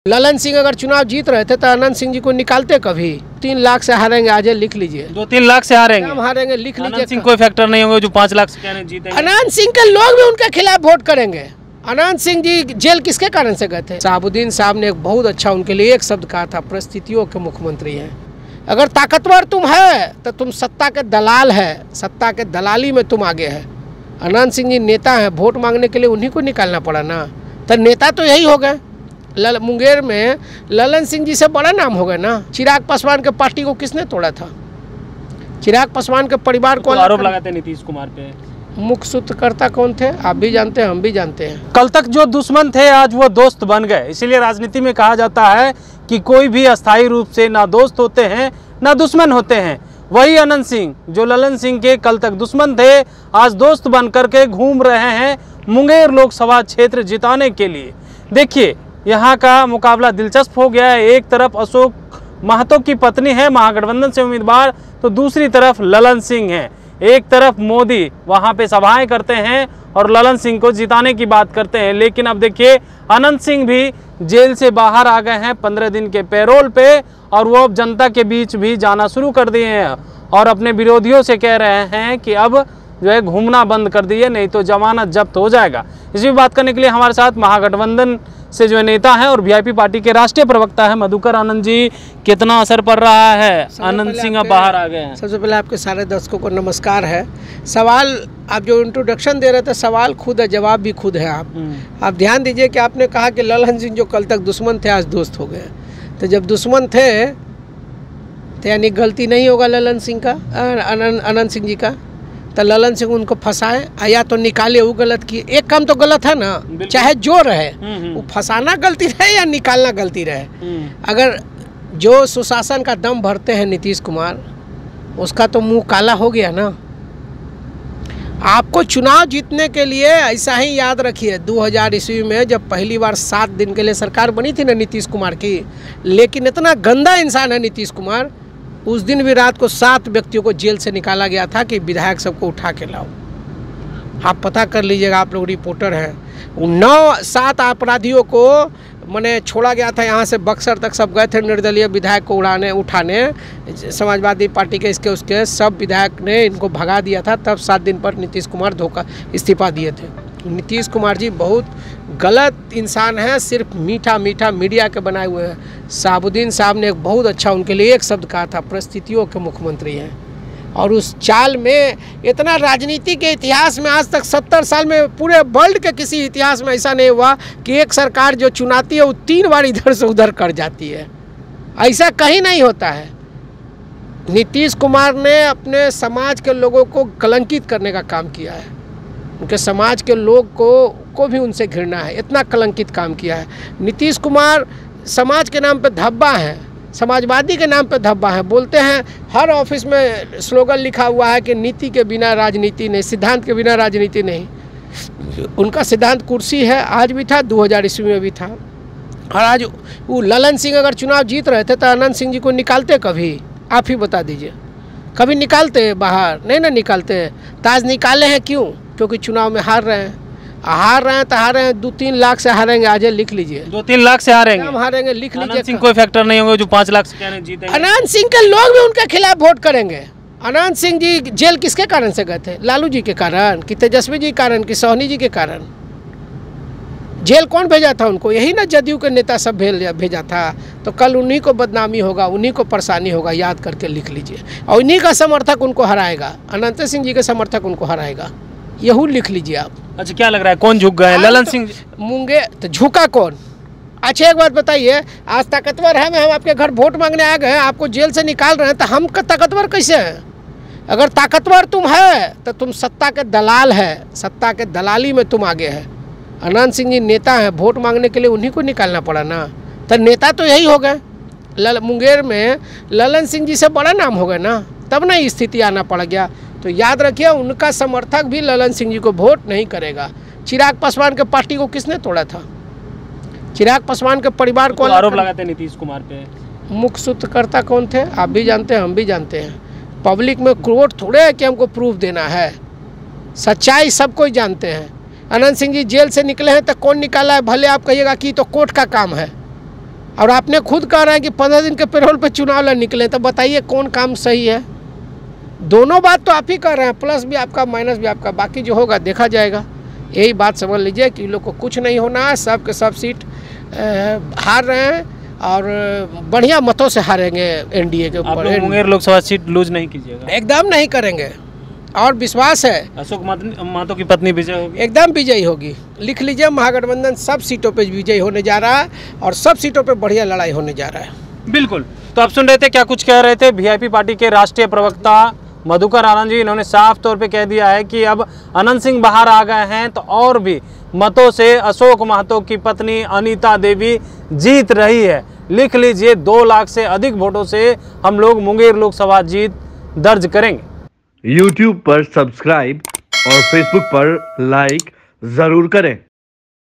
ललन सिंह अगर चुनाव जीत रहे थे तो अनंत सिंह जी को निकालते कभी। 3 लाख से हारेंगे, आज लिख लीजिए। 2-3 लाख से हारेंगे, हम हारेंगे, लिख लीजिए। अनंत सिंह कोई फैक्टर नहीं होंगे जो 5 लाख से जीतेंगे। अनंत सिंह के लोग भी उनके खिलाफ वोट करेंगे। अनंत सिंह जी जेल किसके कारण से गए थे? शहाबुद्दीन साहब ने एक बहुत अच्छा उनके लिए एक शब्द कहा था, परिस्थितियों के मुख्यमंत्री हैं। अगर ताकतवर तुम है तो तुम सत्ता के दलाल है, सत्ता के दलाली में तुम आगे है। अनंत सिंह जी नेता है, वोट मांगने के लिए उन्हीं को निकालना पड़ा ना, तो नेता तो यही हो गए। मुंगेर में ललन सिंह जी से बड़ा नाम हो गया ना। चिराग पासवान के पार्टी को किसने तोड़ा था? चिराग पासवान के परिवार को आरोप लगाते नीतीश कुमार पे। मुख्य सूत्रकर्ता कौन थे आप भी जानते हैं, हम भी जानते हैं। कल तक जो दुश्मन थे आज वो दोस्त बन गए। इसीलिए राजनीति में कहा जाता है कि कोई भी अस्थायी रूप से ना दोस्त होते हैं ना दुश्मन होते हैं। वही अनंत सिंह जो ललन सिंह के कल तक दुश्मन थे, आज दोस्त बन करके घूम रहे हैं मुंगेर लोकसभा क्षेत्र जिताने के लिए। देखिए यहाँ का मुकाबला दिलचस्प हो गया है। एक तरफ अशोक महतो की पत्नी है महागठबंधन से उम्मीदवार, तो दूसरी तरफ ललन सिंह है। एक तरफ मोदी वहाँ पे सभाएं करते हैं और ललन सिंह को जिताने की बात करते हैं, लेकिन अब देखिए अनंत सिंह भी जेल से बाहर आ गए हैं 15 दिन के पैरोल पे, और वो अब जनता के बीच भी जाना शुरू कर दिए हैं और अपने विरोधियों से कह रहे हैं कि अब जो है घूमना बंद कर दिए, नहीं तो जमानत जब्त हो जाएगा। इसी बात करने के लिए हमारे साथ महागठबंधन से जो नेता हैं और वीआईपी पार्टी के राष्ट्रीय प्रवक्ता है मधुकर आनंद जी। कितना असर पड़ रहा है? अनंत सिंह अब बाहर आ गए हैं। सबसे पहले आपके सारे दर्शकों को नमस्कार है। सवाल आप जो इंट्रोडक्शन दे रहे थे, सवाल खुद है, जवाब भी खुद है। आप ध्यान दीजिए कि आपने कहा कि ललन सिंह जो कल तक दुश्मन थे आज दोस्त हो गए। तो जब दुश्मन थे तो यानी गलती नहीं होगा ललन सिंह का, अनंत सिंह जी का, तो ललन सिंह उनको फंसाए या तो निकाले, वो गलत किए। एक काम तो गलत है ना, चाहे जो रहे वो फंसाना गलती रहे या निकालना गलती रहे। अगर जो सुशासन का दम भरते हैं नीतीश कुमार, उसका तो मुंह काला हो गया ना। आपको चुनाव जीतने के लिए ऐसा ही याद रखिए, 2000 ईस्वी में जब पहली बार 7 दिन के लिए सरकार बनी थी ना नीतीश कुमार की, लेकिन इतना गंदा इंसान है नीतीश कुमार, उस दिन भी रात को 7 व्यक्तियों को जेल से निकाला गया था कि विधायक सबको उठा के लाओ। आप पता कर लीजिएगा, आप लोग रिपोर्टर हैं। 9-7 अपराधियों को मैंने छोड़ा गया था, यहाँ से बक्सर तक सब गए थे निर्दलीय विधायक को उठाने। समाजवादी पार्टी के इसके उसके सब विधायक ने इनको भगा दिया था, तब 7 दिन पर नीतीश कुमार इस्तीफा दिए थे। नीतीश कुमार जी बहुत गलत इंसान हैं, सिर्फ मीठा मीठा मीडिया के बनाए हुए हैं। शहाबुद्दीन साहब ने एक बहुत अच्छा उनके लिए एक शब्द कहा था, परिस्थितियों के मुख्यमंत्री हैं। और उस चाल में इतना राजनीति के इतिहास में आज तक 70 साल में पूरे वर्ल्ड के किसी इतिहास में ऐसा नहीं हुआ कि एक सरकार जो चुनाती है वो 3 बार इधर से उधर कर जाती है। ऐसा कहीं नहीं होता है। नीतीश कुमार ने अपने समाज के लोगों को कलंकित करने का काम किया है। उनके समाज के लोग को भी उनसे घृणा है, इतना कलंकित काम किया है। नीतीश कुमार समाज के नाम पे धब्बा है, समाजवादी के नाम पे धब्बा है। बोलते हैं हर ऑफिस में स्लोगन लिखा हुआ है कि नीति के बिना राजनीति नहीं, सिद्धांत के बिना राजनीति नहीं। उनका सिद्धांत कुर्सी है, आज भी था, 2000 ईस्वी में भी था। और आज वो ललन सिंह अगर चुनाव जीत रहे थे तो अनंत सिंह जी को निकालते कभी? आप ही बता दीजिए, कभी निकालते बाहर? नहीं ना निकालते। तो आज निकाले हैं क्यों? क्योंकि चुनाव में हार रहे हैं तो हार रहे हैं। 2-3 लाख से हारेंगे, आज लिख लीजिए। 2-3 लाख से हारेंगे, हम हारेंगे, लिख लीजिए। अनंत सिंह कोई फैक्टर नहीं होंगे जो 5 लाख से जीतेंगे। अनंत सिंह के लोग भी उनके खिलाफ वोट करेंगे। अनंत सिंह जी जेल किसके कारण से गए थे? लालू जी के कारण कि तेजस्वी जी के कारण कि सोहनी जी के कारण? जेल कौन भेजा था उनको? यही ना जदयू के नेता सब भेजा था। तो कल उन्हीं को बदनामी होगा, उन्हीं को परेशानी होगा, याद करके लिख लीजिए। और उन्हीं का समर्थक उनको हराएगा, अनंत सिंह जी के समर्थक उनको हराएगा, यहू लिख लीजिए आप। अच्छा, क्या लग रहा है कौन झुक गए? ललन सिंह मुंगे तो झुका कौन? अच्छा एक बात बताइए, आज ताकतवर है, हम आपके घर वोट मांगने आ गए, आपको जेल से निकाल रहे हैं, तो हम ताकतवर कैसे हैं? अगर ताकतवर तुम है तो तुम सत्ता के दलाल है, सत्ता के दलाली में तुम आगे है। अनंत सिंह जी नेता हैं, वोट मांगने के लिए उन्हीं को निकालना पड़ा ना, तो नेता तो यही हो गए। मुंगेर में ललन सिंह जी से बड़ा नाम हो गया ना, तब ना स्थिति आना पड़ गया। तो याद रखिए, उनका समर्थक भी ललन सिंह जी को वोट नहीं करेगा। चिराग पासवान के पार्टी को किसने तोड़ा था? चिराग पासवान के परिवार को आरोप लगाते नीतीश कुमार पे। मुख्य सूत्रकर्ता कौन थे? आप भी जानते हैं, हम भी जानते हैं। पब्लिक में कोर्ट थोड़े है कि हमको प्रूफ देना है, सच्चाई सब कोई जानते हैं। अनंत सिंह जी जेल से निकले हैं तो कौन निकाला है? भले आप कहिएगा कि तो कोर्ट का काम है, और आपने खुद कह रहे हैं कि 15 दिन के पेरोल पे चुनाव लड़ निकले, तो बताइए कौन काम सही है? दोनों बात तो आप ही कर रहे हैं, प्लस भी आपका माइनस भी आपका, बाकी जो होगा देखा जाएगा। यही बात समझ लीजिए कि लोग को कुछ नहीं होना है, सब के सब सीट हार रहे हैं और बढ़िया मतों से हारेंगे एनडीए के आप ऊपर। लोग मुंगेर लोकसभा सीट लूज नहीं कीजिएगा? एकदम नहीं करेंगे और विश्वास है अशोक महतो की पत्नी विजय होगी? एकदम विजयी होगी। लिख लीजिए, महागठबंधन सब सीटों पे विजयी होने जा रहा है और सब सीटों पे बढ़िया लड़ाई होने जा रहा है। बिल्कुल। तो आप सुन रहे थे क्या कुछ कह रहे थे वीआईपी पार्टी के राष्ट्रीय प्रवक्ता मधुकर आनंद जी। इन्होंने साफ तौर पे कह दिया है कि अब अनंत सिंह बाहर आ गए हैं तो और भी मतों से अशोक महतो की पत्नी अनीता देवी जीत रही है। लिख लीजिए, 2 लाख से अधिक वोटों से हम लोग मुंगेर लोकसभा जीत दर्ज करेंगे। YouTube पर सब्सक्राइब और Facebook पर लाइक जरूर करें।